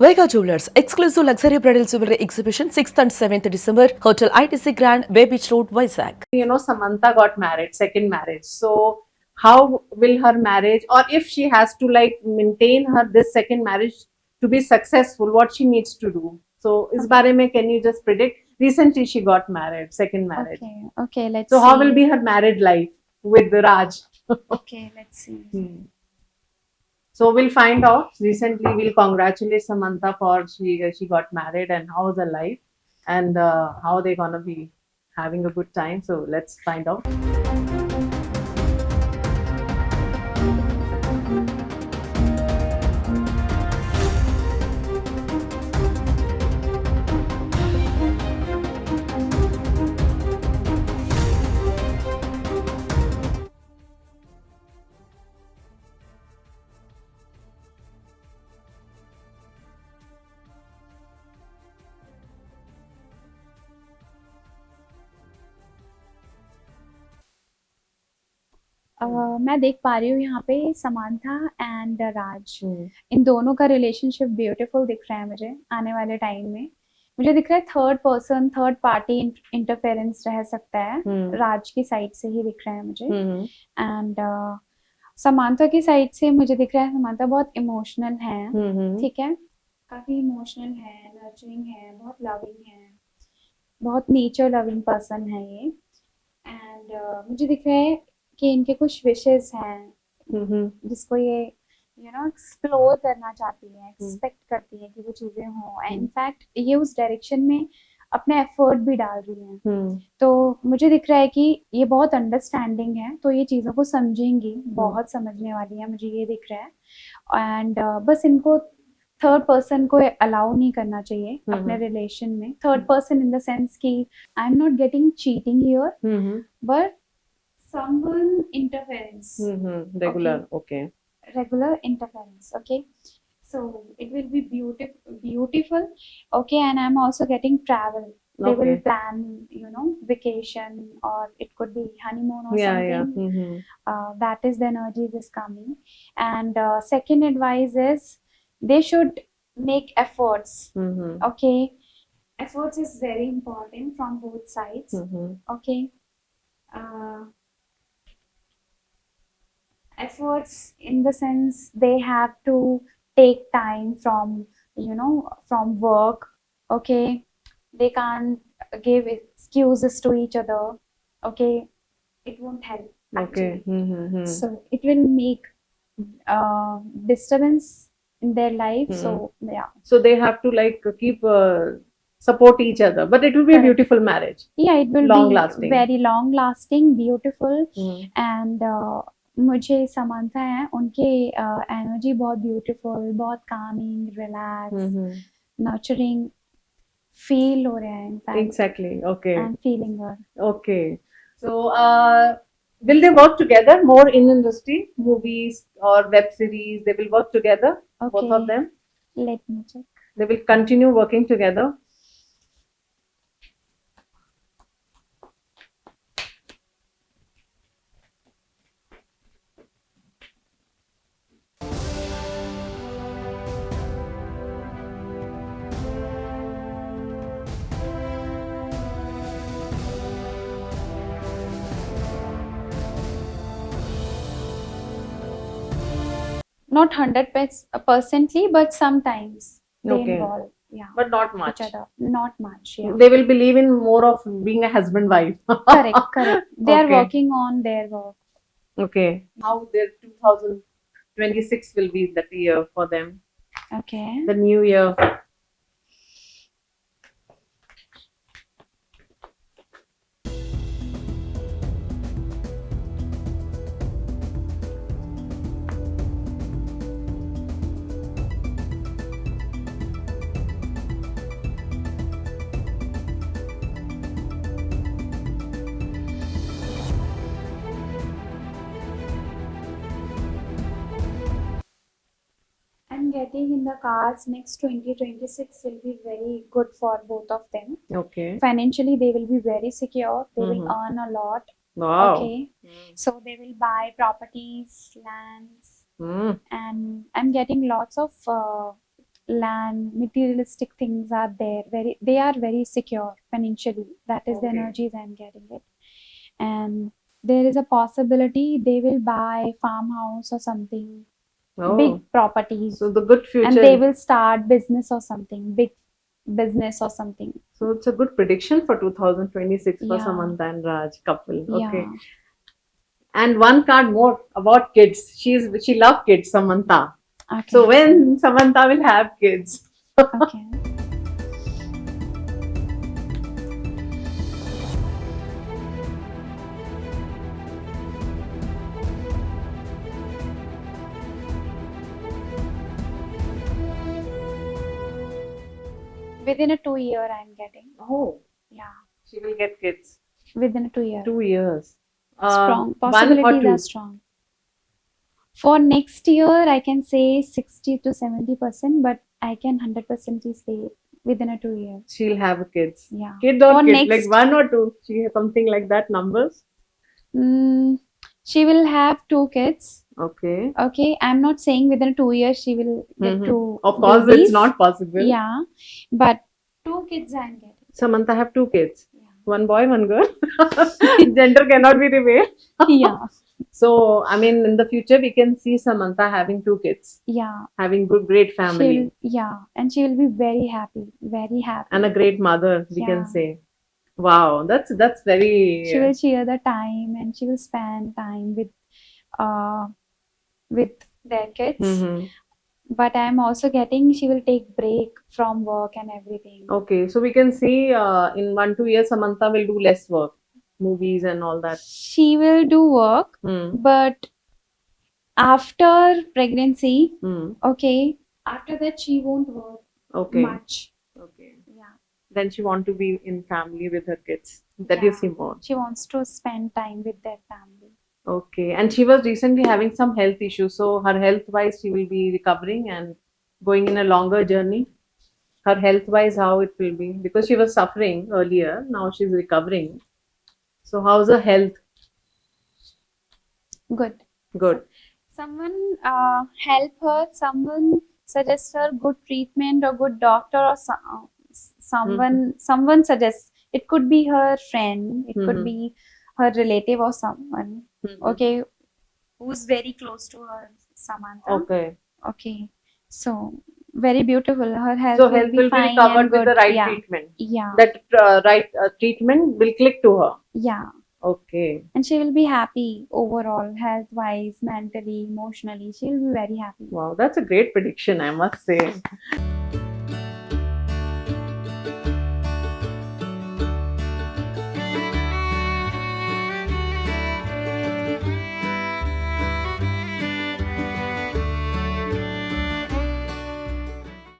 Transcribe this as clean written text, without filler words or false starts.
Vega Jewelers, exclusive luxury bridal jewelry exhibition 6th and 7th December, Hotel ITC Grand, Bay Beach Road, Vizag. Samantha got married, second marriage. So how will her marriage, or if she has to like maintain her this second marriage to be successful, what she needs to do? So is bare mein can you just predict? Recently she got married, second marriage. Okay, let's So see. how will be her married life with Raj? Okay, let's see. So we'll find out. Recently, we'll congratulate Samantha for she got married and how's her life, and how they gonna be having a good time. So let's find out. मैं देख पा रही हूँ यहाँ पे Samantha and राज, इन दोनों का relationship beautiful दिख रहा है मुझे आने वाले टाइम में। मुझे दिख रहा है third person, third party interference रह सकता है। राज की साइड से ही दिख रहा है मुझे। एंड समांथा की साइड से मुझे दिख रहा है समांथा बहुत इमोशनल है, ठीक है, काफी इमोशनल है, नर्चरिंग है, बहुत लविंग है, बहुत नेचर लविंग पर्सन है ये। एंड मुझे दिख रहा है कि इनके कुछ विशेस हैं जिसको ये एक्सप्लोर करना चाहती है, एक्सपेक्ट करती है कि वो चीजें हों। इनफैक्ट ये उस डायरेक्शन में अपने एफर्ट भी डाल रही हैं। तो मुझे दिख रहा है कि ये बहुत अंडरस्टैंडिंग है, तो ये चीज़ों को समझेंगी, बहुत समझने वाली है, मुझे ये दिख रहा है। एंड बस इनको थर्ड पर्सन को अलाउ नहीं करना चाहिए अपने रिलेशन में। Third person in the sense कि I am not getting cheating here, but someone interference. Regular, okay. Regular interference, okay. So it will be beautiful, okay. And I'm also getting travel. They will plan, vacation, or it could be honeymoon or something. That is the energy that is coming. And second advice is they should make efforts. Okay, efforts is very important from both sides. Okay. Efforts in the sense they have to take time from work. Okay, they can't give excuses to each other. Okay, it won't help actually. So it will make disturbance in their life. So yeah, So they have to like keep support each other, but it will be a beautiful marriage. Yeah, it will long be lasting, very long lasting, beautiful. And मुझे Samantha है, उनके energy बहुत beautiful, बहुत Kameng, relax, nurturing feel हो रहा है। In fact exactly, okay, I am feeling her. okay. So will they work together more in industry, movies or web series? They will work together, both of them. Let me check. They will continue working together. Not 100%, but sometimes they involve. Yeah, but not much. Each other. Not much. Yeah. They will believe in more of being a husband wife. Correct. They are working on their work. Okay. How their 2026 will be that year for them. Okay. The new year. I'm getting in the cards next 2026 will be very good for both of them. Okay. Financially, they will be very secure. They will earn a lot. Wow. Okay. So they will buy properties, lands, and I'm getting lots of land, materialistic things are there. They are very secure financially. That is the Okay. energies I'm getting it. And there is a possibility they will buy farmhouse or something, Oh, big properties, so the good future. and they will start business or something, big business or something. So it's a good prediction for 2026 for Yeah. Samantha and Raj couple. Okay. Yeah. And one card more about kids. She loves kids, Samantha. Okay. So when Samantha will have kids? Okay. Within a 2 year, I'm getting. Oh, Yeah. she will get kids. Within a 2 year. 2 years. Strong. One or Possibilities two. are strong. For next year, I can say 60 to 70%, but I can 100% say within a 2 year. She'll have kids. Yeah. Kid or For kid? next, Like one or two? She has something like that numbers? she will have 2 kids. Okay. Okay, I'm not saying within 2 years she will get Mhm. two Of course, babies. it's not possible. Yeah, but 2 kids I'm getting. Samantha have 2 kids. Yeah. One boy, one girl. Gender cannot be revealed. Yeah, So, I mean, in the future, we can see Samantha having 2 kids, yeah. having good, great family, She'll, yeah, and she will be very happy, very happy. and a great mother, we Yeah. can say. Wow, that's very. She will share the time and she will spend time with their kids. Mhm. But I'm also getting she will take break from work and everything. Okay, so we can see in 1-2 years, Samantha will do less work, movies and all that. She will do work, Hmm. but after pregnancy, Hmm. okay, after that she won't work Okay. much. Okay. Yeah, Then she want to be in family with her kids. That you Yeah. see more. she wants to spend time with their family. Okay. And she was recently having some health issues. So her health wise, she will be recovering and going in a longer journey. Her health wise, how it will be? Because she was suffering earlier. Now she's recovering. So how's her health? Good. Good. Someone help her. Someone suggest her good treatment or good doctor or someone suggests. It could be her friend. It could Mhm. be her relative or someone. Mhm. Okay, who's very close to her, Samantha. Okay. Okay, so very beautiful. Her health So will health be will be fine recovered and with good. the right Yeah, treatment. yeah, That right treatment will click to her. yeah. Okay. And she will be happy overall, health wise, mentally, emotionally. She will be very happy. Wow, that's a great prediction, I must say.